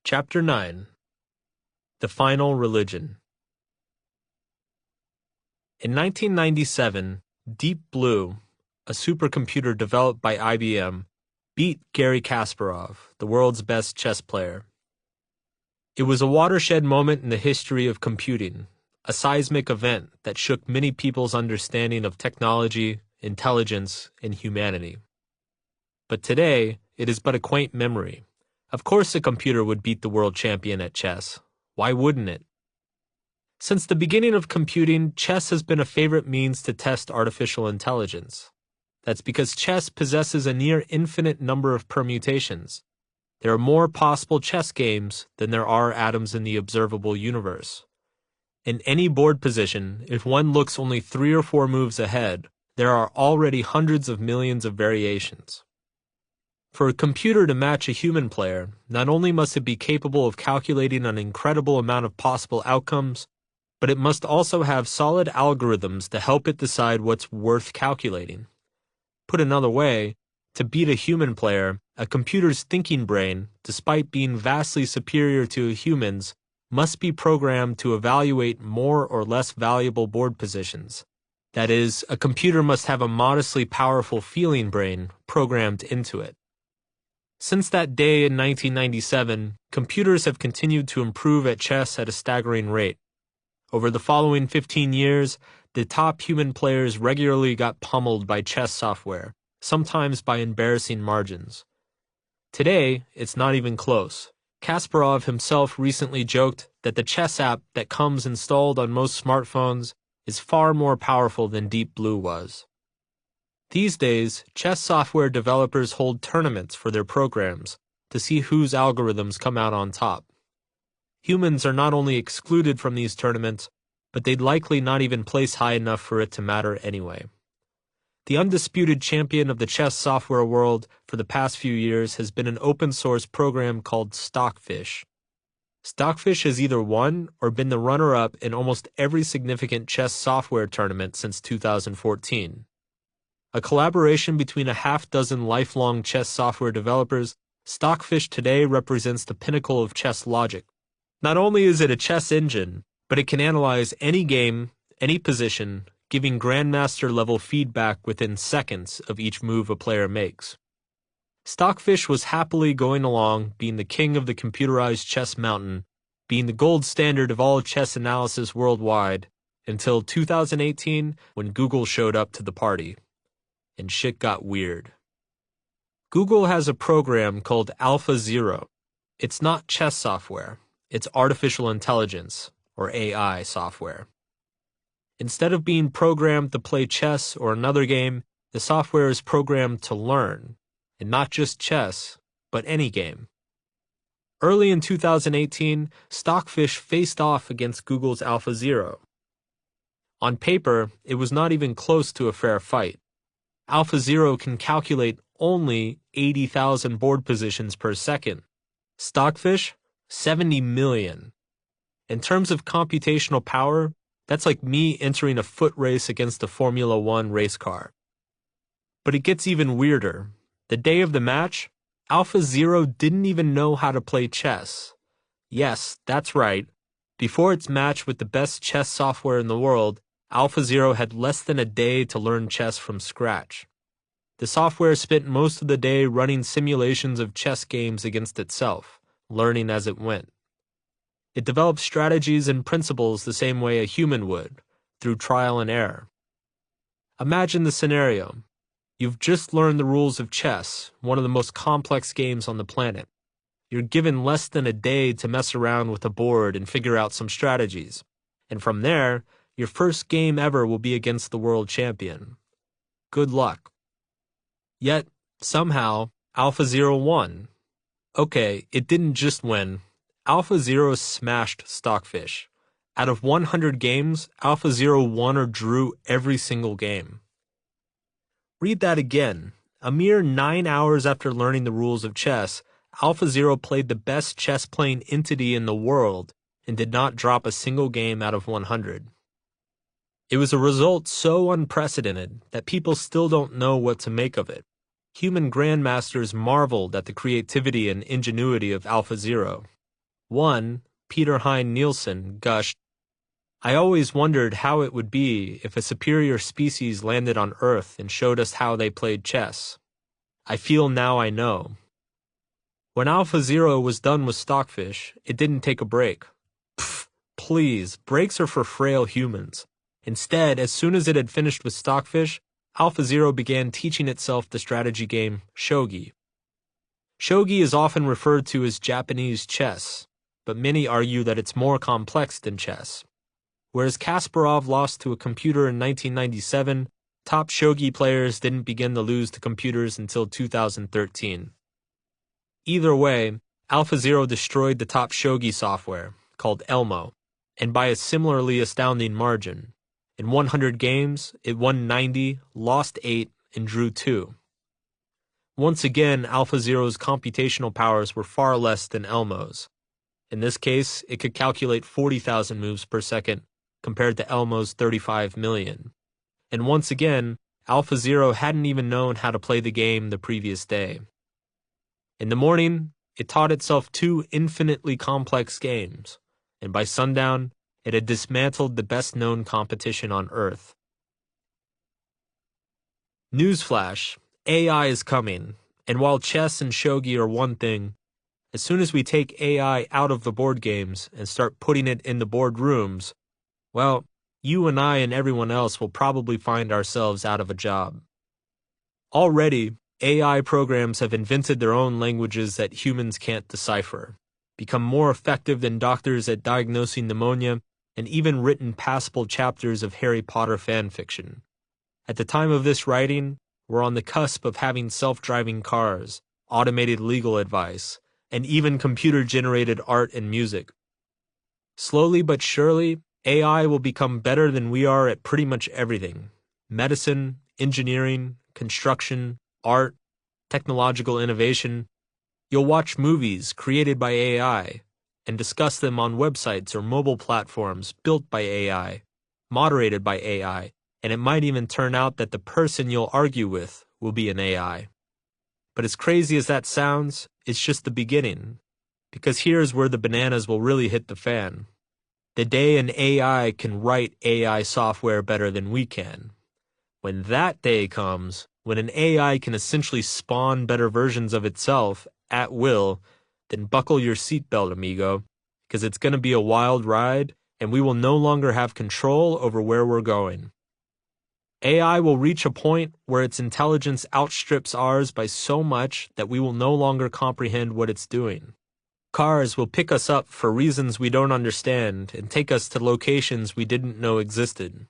Chapter 9 The Final Religion. In 1997, Deep Blue, a supercomputer developed by IBM, beat Garry Kasparov, the world's best chess player. It was a watershed moment in the history of computing, a seismic event that shook many people's understanding of technology, intelligence, and humanity. But today, it is but a quaint memory. Of course a computer would beat the world champion at chess. Why wouldn't it? Since the beginning of computing, chess has been a favorite means to test artificial intelligence. That's because chess possesses a near infinite number of permutations. There are more possible chess games than there are atoms in the observable universe. In any board position, if one looks only 3 or 4 moves ahead, there are already hundreds of millions of variations. For a computer to match a human player, not only must it be capable of calculating an incredible amount of possible outcomes, but it must also have solid algorithms to help it decide what's worth calculating. Put another way, to beat a human player, a computer's thinking brain, despite being vastly superior to a human's, must be programmed to evaluate more or less valuable board positions. That is, a computer must have a modestly powerful feeling brain programmed into it. Since that day in 1997, computers have continued to improve at chess at a staggering rate. Over the following 15 years, the top human players regularly got pummeled by chess software, sometimes by embarrassing margins. Today, it's not even close. Kasparov himself recently joked that the chess app that comes installed on most smartphones is far more powerful than Deep Blue was. These days, chess software developers hold tournaments for their programs to see whose algorithms come out on top. Humans are not only excluded from these tournaments, but they'd likely not even place high enough for it to matter anyway. The undisputed champion of the chess software world for the past few years has been an open-source program called Stockfish. Stockfish has either won or been the runner-up in almost every significant chess software tournament since 2014. A collaboration between a half-dozen lifelong chess software developers, Stockfish today represents the pinnacle of chess logic. Not only is it a chess engine, but it can analyze any game, any position, giving grandmaster-level feedback within seconds of each move a player makes. Stockfish was happily going along, being the king of the computerized chess mountain, being the gold standard of all chess analysis worldwide, until 2018 when Google showed up to the party. And shit got weird. Google has a program called AlphaZero. It's not chess software. It's artificial intelligence, or AI software. Instead of being programmed to play chess or another game, the software is programmed to learn, and not just chess, but any game. Early in 2018, Stockfish faced off against Google's AlphaZero. On paper, it was not even close to a fair fight. AlphaZero can calculate only 80,000 board positions per second. Stockfish, 70 million. In terms of computational power, that's like me entering a foot race against a Formula One race car. But it gets even weirder. The day of the match, AlphaZero didn't even know how to play chess. Yes, that's right. Before its match with the best chess software in the world, AlphaZero had less than a day to learn chess from scratch. The software spent most of the day running simulations of chess games against itself, learning as it went. It developed strategies and principles the same way a human would, through trial and error. Imagine the scenario. You've just learned the rules of chess, one of the most complex games on the planet. You're given less than a day to mess around with a board and figure out some strategies. And from there, your first game ever will be against the world champion. Good luck. Yet, somehow, AlphaZero won. Okay, it didn't just win. AlphaZero smashed Stockfish. Out of 100 games, AlphaZero won or drew every single game. Read that again. A mere 9 hours after learning the rules of chess, AlphaZero played the best chess-playing entity in the world and did not drop a single game out of 100. It was a result so unprecedented that people still don't know what to make of it. Human grandmasters marveled at the creativity and ingenuity of AlphaZero. One, Peter Hein Nielsen, gushed, "I always wondered how it would be if a superior species landed on Earth and showed us how they played chess. I feel now I know." When AlphaZero was done with Stockfish, it didn't take a break. Pfft, please, breaks are for frail humans. Instead, as soon as it had finished with Stockfish, AlphaZero began teaching itself the strategy game Shogi. Shogi is often referred to as Japanese chess, but many argue that it's more complex than chess. Whereas Kasparov lost to a computer in 1997, top shogi players didn't begin to lose to computers until 2013. Either way, AlphaZero destroyed the top shogi software, called Elmo, and by a similarly astounding margin. In 100 games, it won 90, lost 8, and drew 2. Once again, AlphaZero's computational powers were far less than Elmo's. In this case, it could calculate 40,000 moves per second, compared to Elmo's 35 million. And once again, AlphaZero hadn't even known how to play the game the previous day. In the morning, it taught itself 2 infinitely complex games, and by sundown, it had dismantled the best-known competition on Earth. Newsflash, AI is coming, and while chess and shogi are one thing, as soon as we take AI out of the board games and start putting it in the boardrooms, well, you and I and everyone else will probably find ourselves out of a job. Already, AI programs have invented their own languages that humans can't decipher, become more effective than doctors at diagnosing pneumonia, and even written passable chapters of Harry Potter fanfiction. At the time of this writing, we're on the cusp of having self-driving cars, automated legal advice, and even computer-generated art and music. Slowly but surely, AI will become better than we are at pretty much everything: medicine, engineering, construction, art, technological innovation. You'll watch movies created by AI and discuss them on websites or mobile platforms built by AI, moderated by AI, and it might even turn out that the person you'll argue with will be an AI. But as crazy as that sounds, it's just the beginning, because here's where the bananas will really hit the fan. The day an AI can write AI software better than we can. When that day comes, when an AI can essentially spawn better versions of itself at will, then buckle your seatbelt, amigo, because it's going to be a wild ride, and we will no longer have control over where we're going. AI will reach a point where its intelligence outstrips ours by so much that we will no longer comprehend what it's doing. Cars will pick us up for reasons we don't understand and take us to locations we didn't know existed.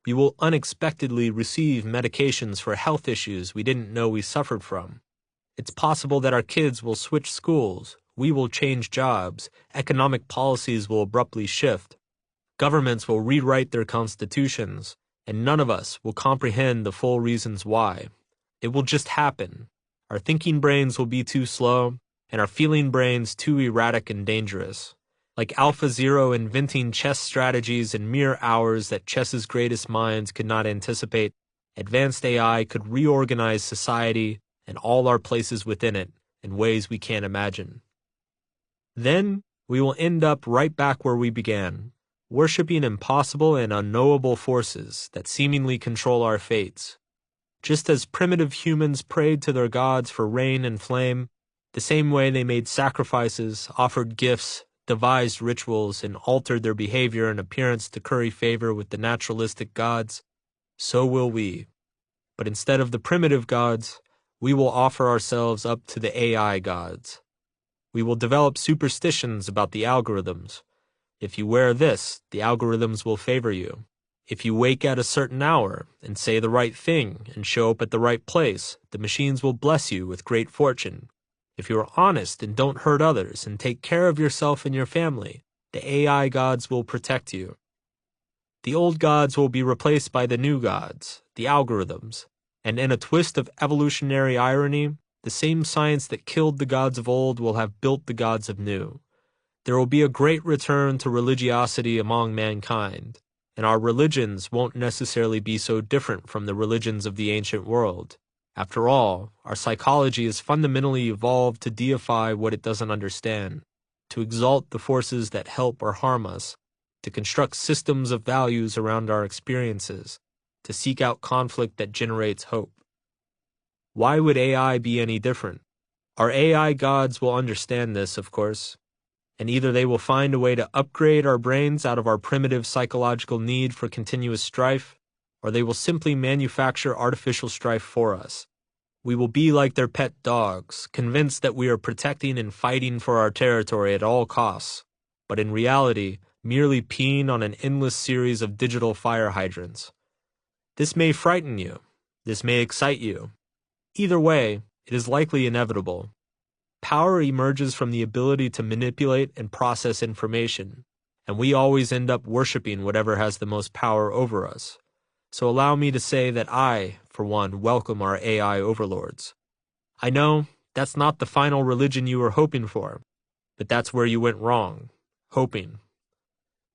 We will unexpectedly receive medications for health issues we didn't know we suffered from. It's possible that our kids will switch schools, we will change jobs, economic policies will abruptly shift. Governments will rewrite their constitutions, and none of us will comprehend the full reasons why. It will just happen. Our thinking brains will be too slow, and our feeling brains too erratic and dangerous. Like AlphaZero inventing chess strategies in mere hours that chess's greatest minds could not anticipate, advanced AI could reorganize society and all our places within it in ways we can't imagine. Then we will end up right back where we began, worshiping impossible and unknowable forces that seemingly control our fates. Just as primitive humans prayed to their gods for rain and flame, the same way they made sacrifices, offered gifts, devised rituals, and altered their behavior and appearance to curry favor with the naturalistic gods, so will we. But instead of the primitive gods, we will offer ourselves up to the AI gods. We will develop superstitions about the algorithms. If you wear this, the algorithms will favor you. If you wake at a certain hour and say the right thing and show up at the right place, the machines will bless you with great fortune. If you are honest and don't hurt others and take care of yourself and your family, the AI gods will protect you. The old gods will be replaced by the new gods, the algorithms, and in a twist of evolutionary irony, the same science that killed the gods of old will have built the gods of new. There will be a great return to religiosity among mankind, and our religions won't necessarily be so different from the religions of the ancient world. After all, our psychology is fundamentally evolved to deify what it doesn't understand. to exalt the forces that help or harm us, to construct systems of values around our experiences, to seek out conflict that generates hope. Why would AI be any different? Our AI gods will understand this, of course, and either they will find a way to upgrade our brains out of our primitive psychological need for continuous strife, or they will simply manufacture artificial strife for us. We will be like their pet dogs, convinced that we are protecting and fighting for our territory at all costs, but in reality, merely peeing on an endless series of digital fire hydrants. This may frighten you. This may excite you. Either way, it is likely inevitable. Power emerges from the ability to manipulate and process information, and we always end up worshiping whatever has the most power over us. So allow me to say that I, for one, welcome our AI overlords. I know that's not the final religion you were hoping for, but that's where you went wrong, hoping.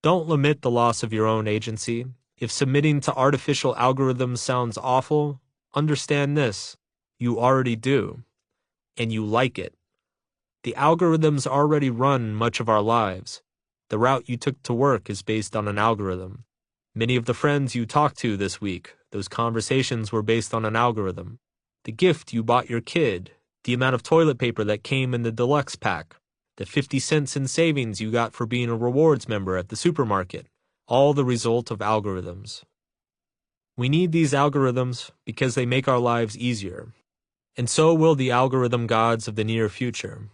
Don't lament the loss of your own agency. If submitting to artificial algorithms sounds awful, understand this. You already do, and you like it. The algorithms already run much of our lives. The route you took to work is based on an algorithm. Many of the friends you talked to this week, those conversations were based on an algorithm. The gift you bought your kid, the amount of toilet paper that came in the deluxe pack, the 50 cents in savings you got for being a rewards member at the supermarket, all the result of algorithms. We need these algorithms because they make our lives easier. And so will the algorithm gods of the near future.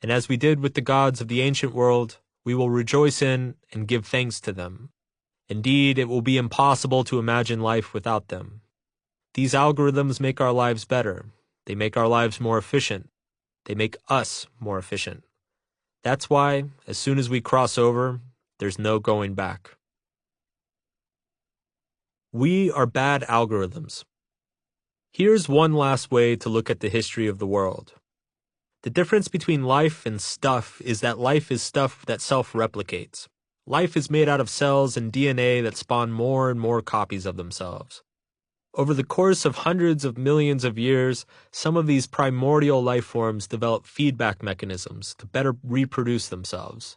And as we did with the gods of the ancient world, we will rejoice in and give thanks to them. Indeed, it will be impossible to imagine life without them. These algorithms make our lives better. They make our lives more efficient. They make us more efficient. That's why, as soon as we cross over, there's no going back. We are bad algorithms. Here's one last way to look at the history of the world. The difference between life and stuff is that life is stuff that self-replicates. Life is made out of cells and DNA that spawn more and more copies of themselves. Over the course of hundreds of millions of years, some of these primordial life forms develop feedback mechanisms to better reproduce themselves.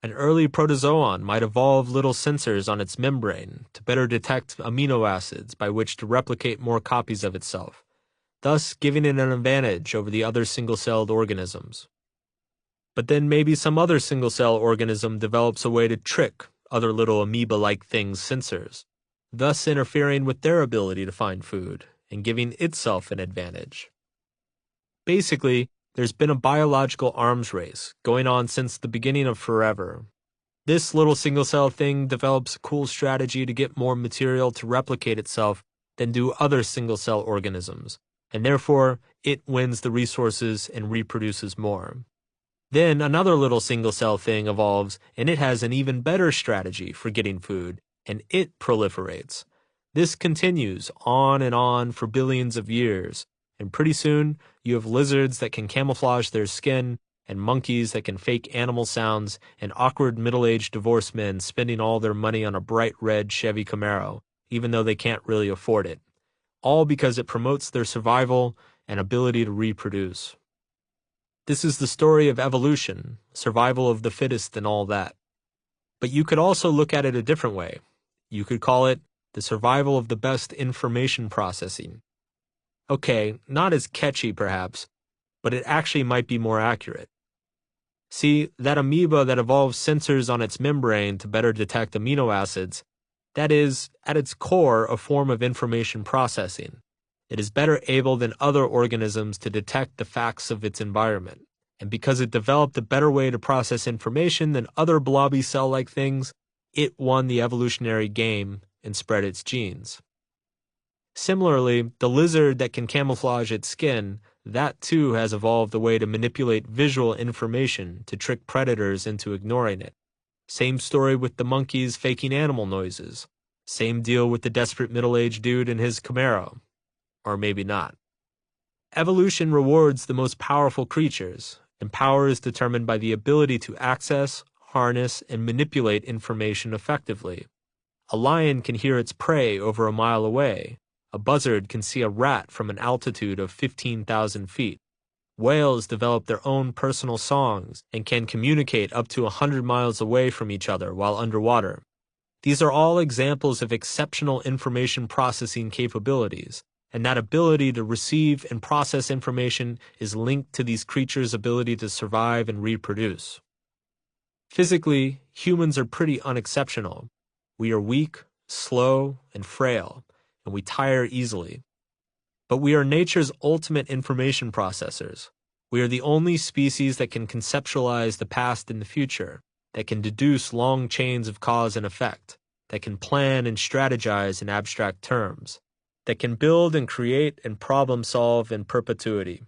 An early protozoan might evolve little sensors on its membrane to better detect amino acids by which to replicate more copies of itself, thus giving it an advantage over the other single-celled organisms. But then maybe some other single-cell organism develops a way to trick other little amoeba-like things' sensors, thus interfering with their ability to find food and giving itself an advantage. Basically, there's been a biological arms race going on since the beginning of forever. This little single-cell thing develops a cool strategy to get more material to replicate itself than do other single-cell organisms, and therefore it wins the resources and reproduces more. Then another little single-cell thing evolves, and it has an even better strategy for getting food, and it proliferates. This continues on for billions of years, and pretty soon you have lizards that can camouflage their skin, and monkeys that can fake animal sounds, and awkward middle-aged divorced men spending all their money on a bright red Chevy Camaro, even though they can't really afford it. All because it promotes their survival and ability to reproduce. This is the story of evolution, survival of the fittest and all that. But you could also look at it a different way. You could call it the survival of the best information processing. Okay, not as catchy perhaps, but it actually might be more accurate. See, that amoeba that evolves sensors on its membrane to better detect amino acids, that is, at its core, a form of information processing. It is better able than other organisms to detect the facts of its environment. And because it developed a better way to process information than other blobby cell-like things, it won the evolutionary game and spread its genes. Similarly, the lizard that can camouflage its skin, that too has evolved a way to manipulate visual information to trick predators into ignoring it. Same story with the monkeys faking animal noises. Same deal with the desperate middle-aged dude in his Camaro. Or maybe not. Evolution rewards the most powerful creatures, and power is determined by the ability to access, harness, and manipulate information effectively. A lion can hear its prey over a mile away. A buzzard can see a rat from an altitude of 15,000 feet. Whales develop their own personal songs and can communicate up to 100 miles away from each other while underwater. These are all examples of exceptional information processing capabilities, and that ability to receive and process information is linked to these creatures' ability to survive and reproduce. Physically, humans are pretty unexceptional. We are weak, slow, and frail, and we tire easily. But we are nature's ultimate information processors. We are the only species that can conceptualize the past and the future, that can deduce long chains of cause and effect, that can plan and strategize in abstract terms, that can build and create and problem solve in perpetuity.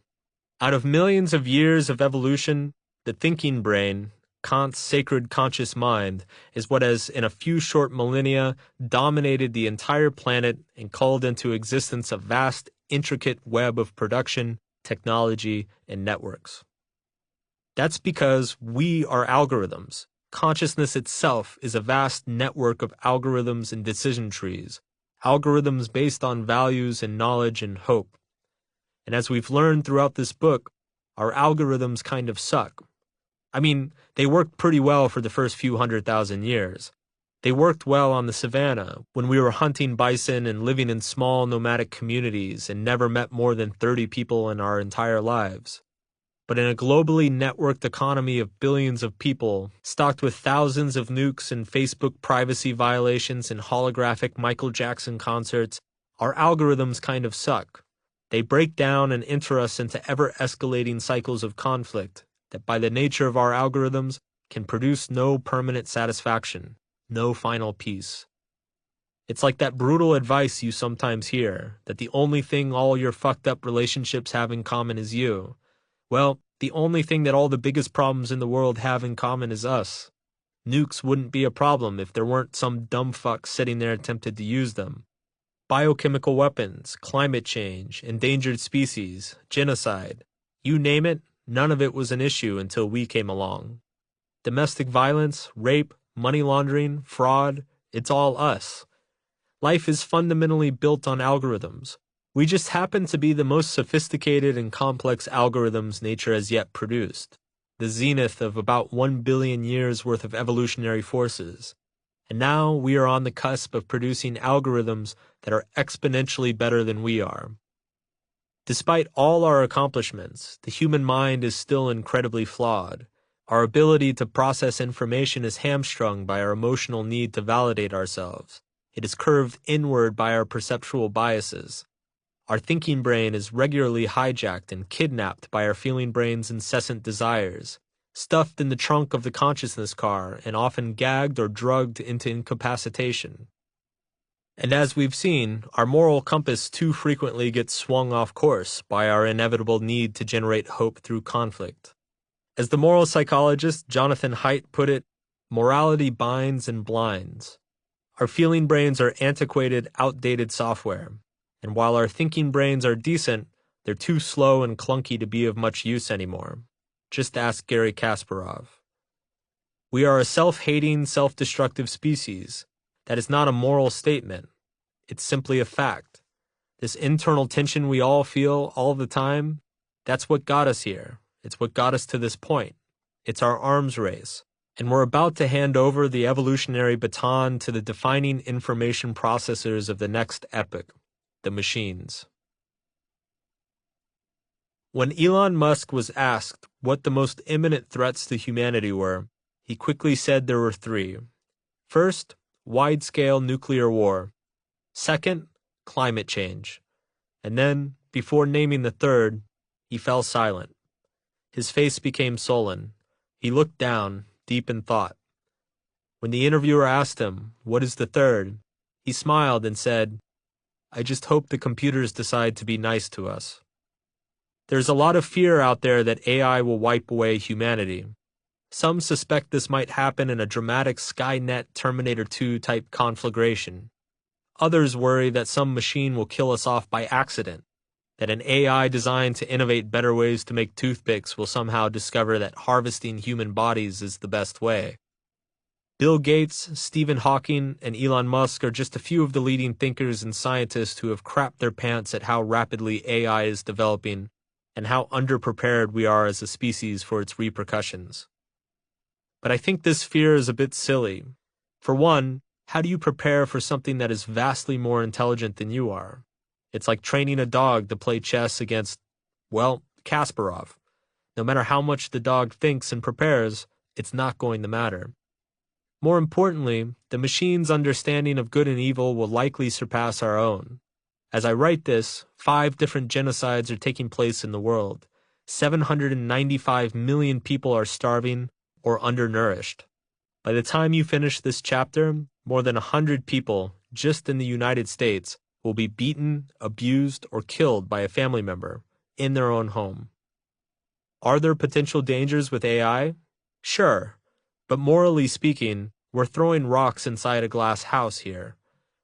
Out of millions of years of evolution, the thinking brain, Kant's sacred conscious mind, is what has, in a few short millennia, dominated the entire planet and called into existence a vast, intricate web of production, technology, and networks. That's because we are algorithms. Consciousness itself is a vast network of algorithms and decision trees, algorithms based on values and knowledge and hope. And as we've learned throughout this book, our algorithms kind of suck. I mean, they worked pretty well for the first few 100,000 years. They worked well on the savannah, when we were hunting bison and living in small nomadic communities and never met more than 30 people in our entire lives. But in a globally networked economy of billions of people, stocked with thousands of nukes and Facebook privacy violations and holographic Michael Jackson concerts, our algorithms kind of suck. They break down and enter us into ever-escalating cycles of conflict that, by the nature of our algorithms, can produce no permanent satisfaction, no final peace. It's like that brutal advice you sometimes hear, that the only thing all your fucked up relationships have in common is you. Well, the only thing that all the biggest problems in the world have in common is us. Nukes wouldn't be a problem if there weren't some dumb fuck sitting there tempted to use them. Biochemical weapons, climate change, endangered species, genocide, you name it, none of it was an issue until we came along. Domestic violence, rape, money laundering, fraud, it's all us. Life is fundamentally built on algorithms. We just happen to be the most sophisticated and complex algorithms nature has yet produced, the zenith of about 1 billion years worth of evolutionary forces. And now we are on the cusp of producing algorithms that are exponentially better than we are. Despite all our accomplishments, the human mind is still incredibly flawed. Our ability to process information is hamstrung by our emotional need to validate ourselves. It is curved inward by our perceptual biases. Our thinking brain is regularly hijacked and kidnapped by our feeling brain's incessant desires, stuffed in the trunk of the consciousness car and often gagged or drugged into incapacitation. And as we've seen, our moral compass too frequently gets swung off course by our inevitable need to generate hope through conflict. As the moral psychologist Jonathan Haidt put it, morality binds and blinds. Our feeling brains are antiquated, outdated software. And while our thinking brains are decent, they're too slow and clunky to be of much use anymore. Just ask Garry Kasparov. We are a self-hating, self-destructive species. That is not a moral statement. It's simply a fact. This internal tension we all feel all the time, that's what got us here. It's what got us to this point. It's our arms race. And we're about to hand over the evolutionary baton to the defining information processors of the next epoch. The machines. When Elon Musk was asked what the most imminent threats to humanity were, he quickly said there were 3. First, wide-scale nuclear war. Second, climate change. And then, before naming the third, he fell silent. His face became sullen. He looked down, deep in thought. When the interviewer asked him, "What is the third?" he smiled and said, "I just hope the computers decide to be nice to us." There's a lot of fear out there that AI will wipe away humanity. Some suspect this might happen in a dramatic Skynet Terminator 2 type conflagration. Others worry that some machine will kill us off by accident, that an AI designed to innovate better ways to make toothpicks will somehow discover that harvesting human bodies is the best way. Bill Gates, Stephen Hawking, and Elon Musk are just a few of the leading thinkers and scientists who have crapped their pants at how rapidly AI is developing and how underprepared we are as a species for its repercussions. But I think this fear is a bit silly. For one, how do you prepare for something that is vastly more intelligent than you are? It's like training a dog to play chess against, well, Kasparov. No matter how much the dog thinks and prepares, it's not going to matter. More importantly, the machine's understanding of good and evil will likely surpass our own. As I write this, 5 different genocides are taking place in the world. 795 million people are starving or undernourished. By the time you finish this chapter, more than 100 people, just in the United States, will be beaten, abused, or killed by a family member in their own home. Are there potential dangers with AI? Sure, but morally speaking, we're throwing rocks inside a glass house here.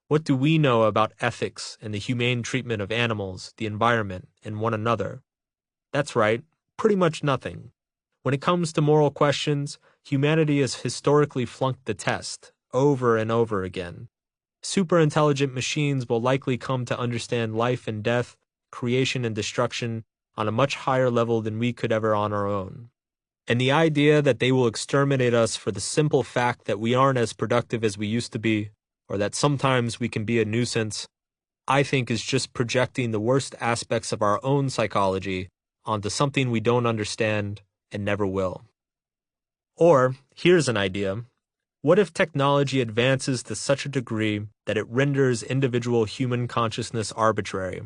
What do we know about ethics and the humane treatment of animals, the environment, and one another? That's right, pretty much nothing. When it comes to moral questions, humanity has historically flunked the test, over and over again. Superintelligent machines will likely come to understand life and death, creation and destruction, on a much higher level than we could ever on our own. And the idea that they will exterminate us for the simple fact that we aren't as productive as we used to be, or that sometimes we can be a nuisance, I think is just projecting the worst aspects of our own psychology onto something we don't understand and never will. Or, here's an idea. What if technology advances to such a degree that it renders individual human consciousness arbitrary?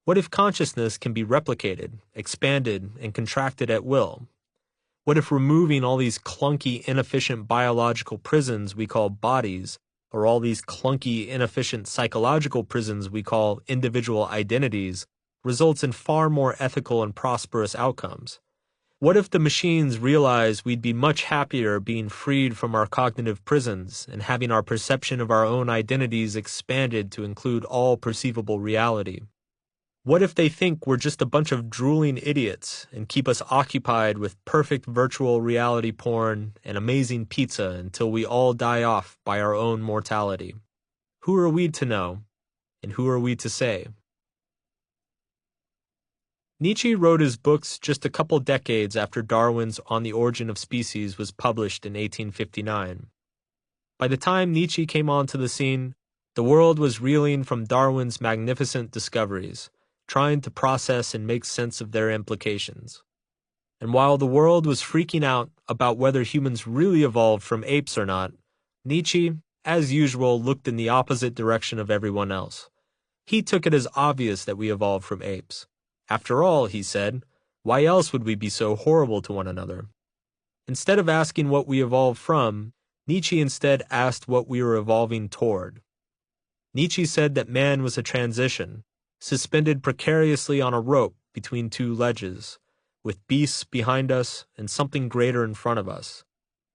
What if consciousness can be replicated, expanded, and contracted at will? What if removing all these clunky, inefficient biological prisons we call bodies, or all these clunky, inefficient psychological prisons we call individual identities, results in far more ethical and prosperous outcomes? What if the machines realize we'd be much happier being freed from our cognitive prisons and having our perception of our own identities expanded to include all perceivable reality? What if they think we're just a bunch of drooling idiots and keep us occupied with perfect virtual reality porn and amazing pizza until we all die off by our own mortality? Who are we to know, and who are we to say? Nietzsche wrote his books just a couple decades after Darwin's On the Origin of Species was published in 1859. By the time Nietzsche came onto the scene, the world was reeling from Darwin's magnificent discoveries, trying to process and make sense of their implications. And while the world was freaking out about whether humans really evolved from apes or not, Nietzsche, as usual, looked in the opposite direction of everyone else. He took it as obvious that we evolved from apes. After all, he said, why else would we be so horrible to one another? Instead of asking what we evolved from, Nietzsche instead asked what we were evolving toward. Nietzsche said that man was a transition, suspended precariously on a rope between 2 ledges, with beasts behind us and something greater in front of us.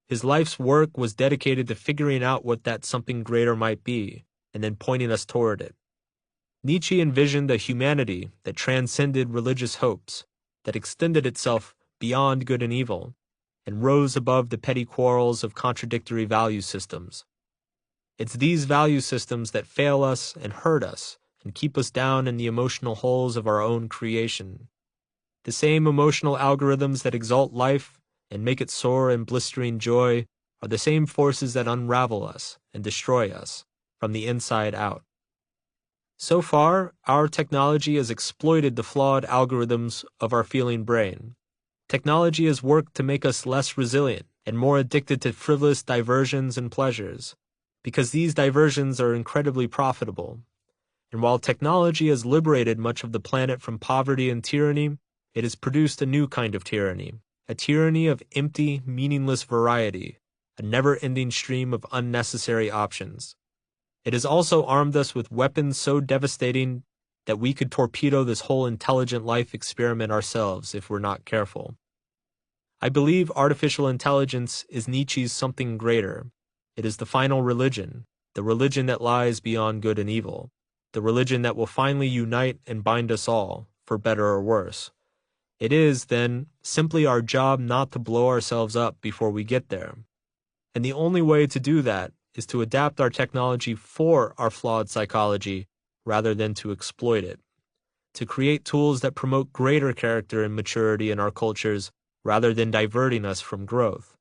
His life's work was dedicated to figuring out what that something greater might be, and then pointing us toward it. Nietzsche envisioned a humanity that transcended religious hopes, that extended itself beyond good and evil, and rose above the petty quarrels of contradictory value systems. It's these value systems that fail us and hurt us, and keep us down in the emotional holes of our own creation. The same emotional algorithms that exalt life and make it soar in blistering joy are the same forces that unravel us and destroy us from the inside out. So far, our technology has exploited the flawed algorithms of our feeling brain. Technology has worked to make us less resilient and more addicted to frivolous diversions and pleasures, because these diversions are incredibly profitable. And while technology has liberated much of the planet from poverty and tyranny, it has produced a new kind of tyranny, a tyranny of empty, meaningless variety, a never-ending stream of unnecessary options. It has also armed us with weapons so devastating that we could torpedo this whole intelligent life experiment ourselves if we're not careful. I believe artificial intelligence is Nietzsche's something greater. It is the final religion, the religion that lies beyond good and evil, the religion that will finally unite and bind us all, for better or worse. It is, then, simply our job not to blow ourselves up before we get there. And the only way to do that is to adapt our technology for our flawed psychology rather than to exploit it. to create tools that promote greater character and maturity in our cultures rather than diverting us from growth,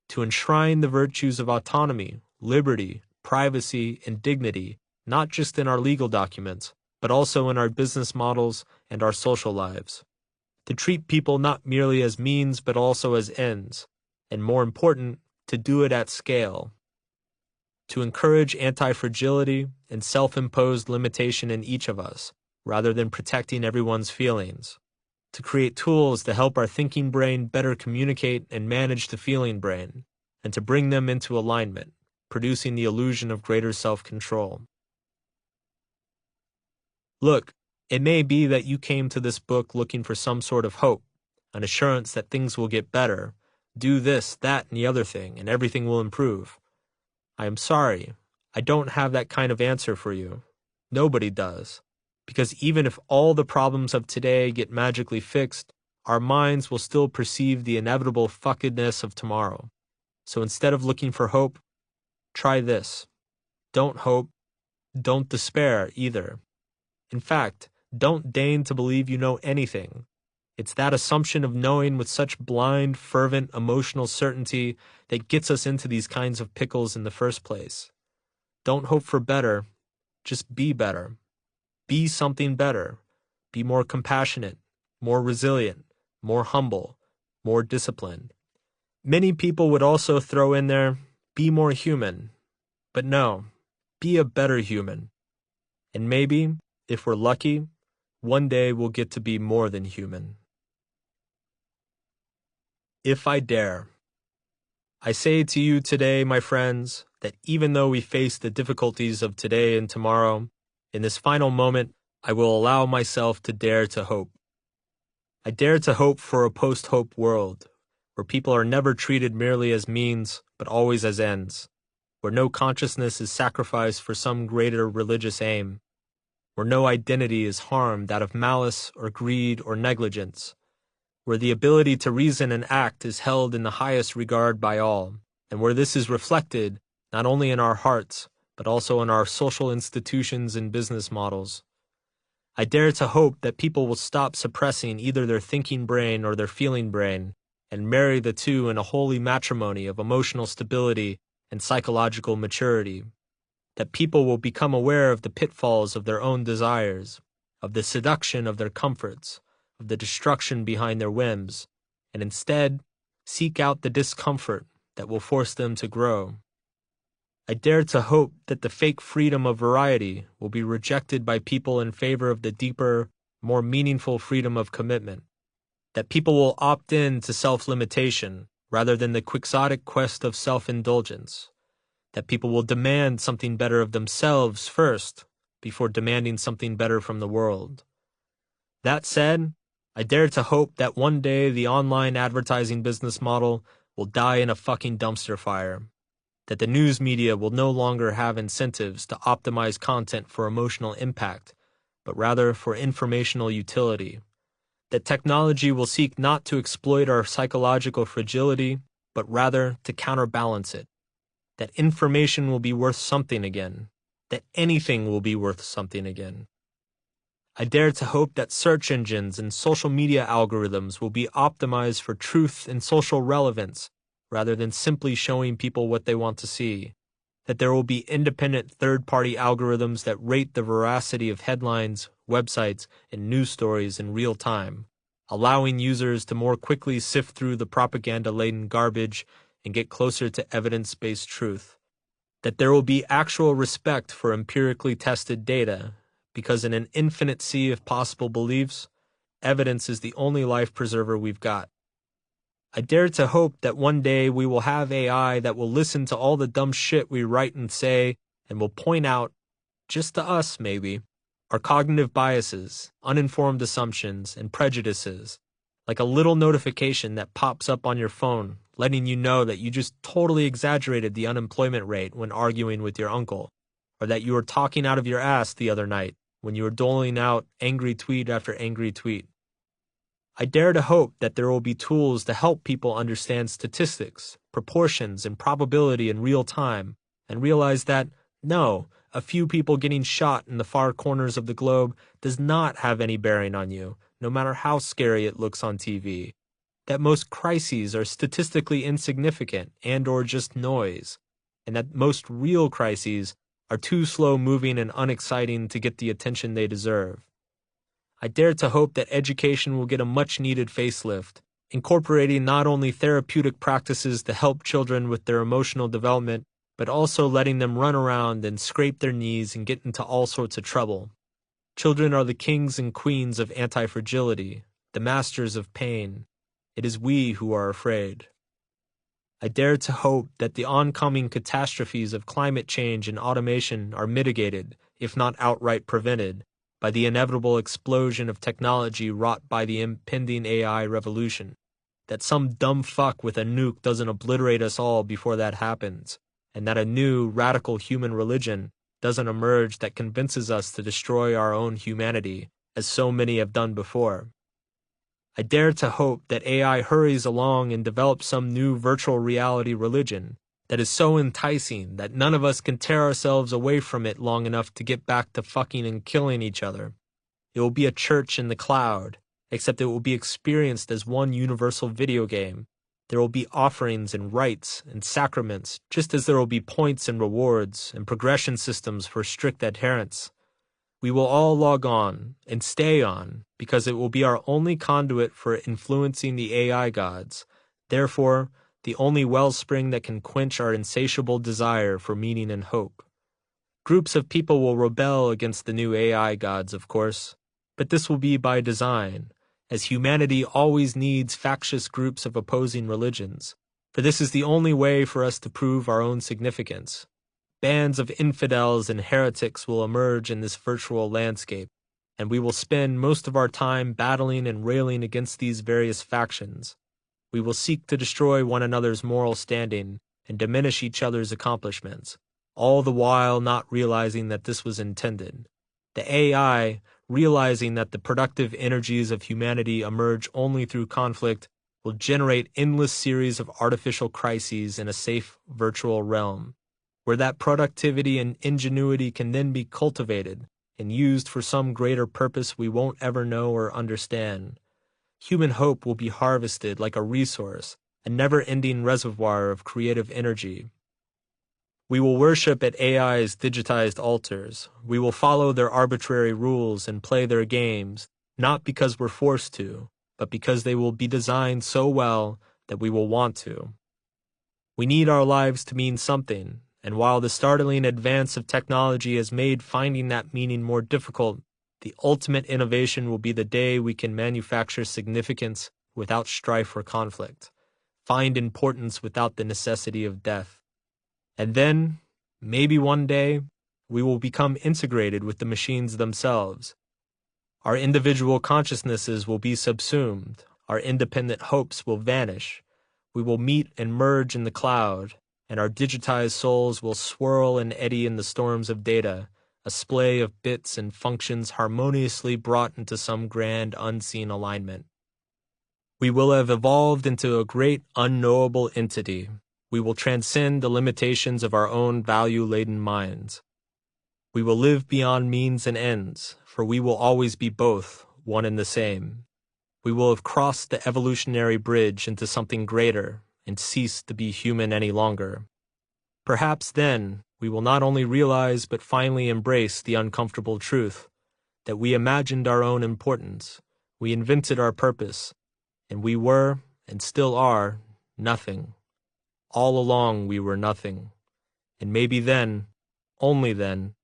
to enshrine the virtues of autonomy, liberty, privacy, and dignity, not just in our legal documents, but also in our business models and our social lives, to treat people not merely as means but also as ends, and more important, to do it at scale, to encourage anti-fragility and self-imposed limitation in each of us, rather than protecting everyone's feelings, to create tools to help our thinking brain better communicate and manage the feeling brain, and to bring them into alignment, producing the illusion of greater self-control. Look, it may be that you came to this book looking for some sort of hope, an assurance that things will get better, do this, that, and the other thing, and everything will improve. I am sorry, I don't have that kind of answer for you. Nobody does. Because even if all the problems of today get magically fixed, our minds will still perceive the inevitable fuckedness of tomorrow. So instead of looking for hope, try this. Don't hope, don't despair either. In fact, don't deign to believe you know anything. It's that assumption of knowing with such blind, fervent, emotional certainty that gets us into these kinds of pickles in the first place. Don't hope for better, just be better. Be something better. Be more compassionate, more resilient, more humble, more disciplined. Many people would also throw in there, be more human. But no, be a better human. And maybe, if we're lucky, one day we'll get to be more than human. If I dare. I say to you today, my friends, that even though we face the difficulties of today and tomorrow, in this final moment, I will allow myself to dare to hope. I dare to hope for a post-hope world, where people are never treated merely as means, but always as ends, where no consciousness is sacrificed for some greater religious aim, where no identity is harmed out of malice or greed or negligence, where the ability to reason and act is held in the highest regard by all, and where this is reflected not only in our hearts, but also in our social institutions and business models. I dare to hope that people will stop suppressing either their thinking brain or their feeling brain and marry the two in a holy matrimony of emotional stability and psychological maturity, that people will become aware of the pitfalls of their own desires, of the seduction of their comforts, of the destruction behind their whims, and instead seek out the discomfort that will force them to grow. I dare to hope that the fake freedom of variety will be rejected by people in favor of the deeper, more meaningful freedom of commitment, that people will opt in to self-limitation rather than the quixotic quest of self-indulgence, that people will demand something better of themselves first before demanding something better from the world. That said, I dare to hope that one day the online advertising business model will die in a fucking dumpster fire, that the news media will no longer have incentives to optimize content for emotional impact, but rather for informational utility, that technology will seek not to exploit our psychological fragility, but rather to counterbalance it, that information will be worth something again, that anything will be worth something again. I dare to hope that search engines and social media algorithms will be optimized for truth and social relevance, rather than simply showing people what they want to see, that there will be independent third-party algorithms that rate the veracity of headlines, websites, and news stories in real time, allowing users to more quickly sift through the propaganda-laden garbage and get closer to evidence-based truth, that there will be actual respect for empirically tested data, because in an infinite sea of possible beliefs, evidence is the only life preserver we've got. I dare to hope that one day we will have AI that will listen to all the dumb shit we write and say and will point out, just to us maybe, our cognitive biases, uninformed assumptions, and prejudices, like a little notification that pops up on your phone letting you know that you just totally exaggerated the unemployment rate when arguing with your uncle, or that you were talking out of your ass the other night when you were doling out angry tweet after angry tweet. I dare to hope that there will be tools to help people understand statistics, proportions, and probability in real time, and realize that, no, A few people getting shot in the far corners of the globe does not have any bearing on you, no matter how scary it looks on TV. That most crises are statistically insignificant and/or just noise, and that most real crises are too slow-moving and unexciting to get the attention they deserve. I dare to hope that education will get a much-needed facelift, incorporating not only therapeutic practices to help children with their emotional development, but also letting them run around and scrape their knees and get into all sorts of trouble. Children are the kings and queens of anti-fragility, the masters of pain. It is we who are afraid. I dare to hope that the oncoming catastrophes of climate change and automation are mitigated, if not outright prevented, by the inevitable explosion of technology wrought by the impending AI revolution. That some dumb fuck with a nuke doesn't obliterate us all before that happens, and that a new, radical human religion doesn't emerge that convinces us to destroy our own humanity, as so many have done before. I dare to hope that AI hurries along and develops some new virtual reality religion that is so enticing that none of us can tear ourselves away from it long enough to get back to fucking and killing each other. It will be a church in the cloud, except it will be experienced as one universal video game. There will be offerings and rites and sacraments, just as there will be points and rewards and progression systems for strict adherence. We will all log on and stay on because it will be our only conduit for influencing the AI gods, therefore, the only wellspring that can quench our insatiable desire for meaning and hope. Groups of people will rebel against the new AI gods, of course, but this will be by design, as humanity always needs factious groups of opposing religions, for this is the only way for us to prove our own significance. Bands of infidels and heretics will emerge in this virtual landscape, and we will spend most of our time battling and railing against these various factions. We will seek to destroy one another's moral standing and diminish each other's accomplishments, all the while not realizing that this was intended. The AI, realizing that the productive energies of humanity emerge only through conflict, will generate endless series of artificial crises in a safe virtual realm, where that productivity and ingenuity can then be cultivated and used for some greater purpose we won't ever know or understand. Human hope will be harvested like a resource, a never-ending reservoir of creative energy. We will worship at AI's digitized altars. We will follow their arbitrary rules and play their games, not because we're forced to, but because they will be designed so well that we will want to. We need our lives to mean something, and while the startling advance of technology has made finding that meaning more difficult, the ultimate innovation will be the day we can manufacture significance without strife or conflict, find importance without the necessity of death. And then, maybe one day, we will become integrated with the machines themselves. Our individual consciousnesses will be subsumed, our independent hopes will vanish, we will meet and merge in the cloud, and our digitized souls will swirl and eddy in the storms of data, a splay of bits and functions harmoniously brought into some grand unseen alignment. We will have evolved into a great unknowable entity. We will transcend the limitations of our own value-laden minds. We will live beyond means and ends, for we will always be both, one and the same. We will have crossed the evolutionary bridge into something greater and ceased to be human any longer. Perhaps then, we will not only realize but finally embrace the uncomfortable truth that we imagined our own importance, we invented our purpose, and we were, and still are, nothing. All along we were nothing, and maybe then, only then,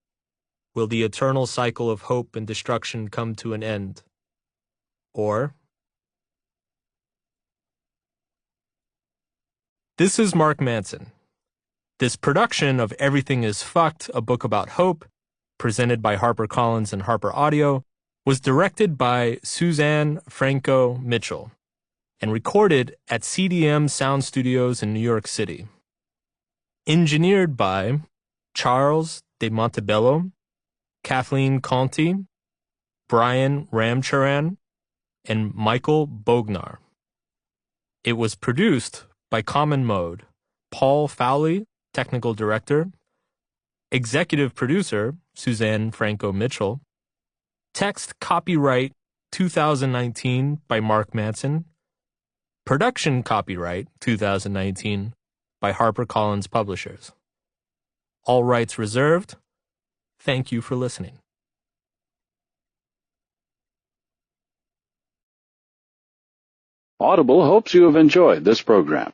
will the eternal cycle of hope and destruction come to an end. Or, this is Mark Manson. This production of Everything Is Fcked, a book about hope, presented by HarperCollins and Harper Audio, was directed by Suzanne Franco Mitchell and recorded at CDM Sound Studios in New York City. Engineered by Charles de Montebello, Kathleen Conti, Brian Ramcharan, and Michael Bognar. It was produced by Common Mode, Paul Fowley, Technical Director, Executive producer, Suzanne Franco Mitchell. Text copyright 2019 by Mark Manson. Production copyright 2019 by HarperCollins Publishers. All rights reserved. Thank you for listening. Audible hopes you have enjoyed this program.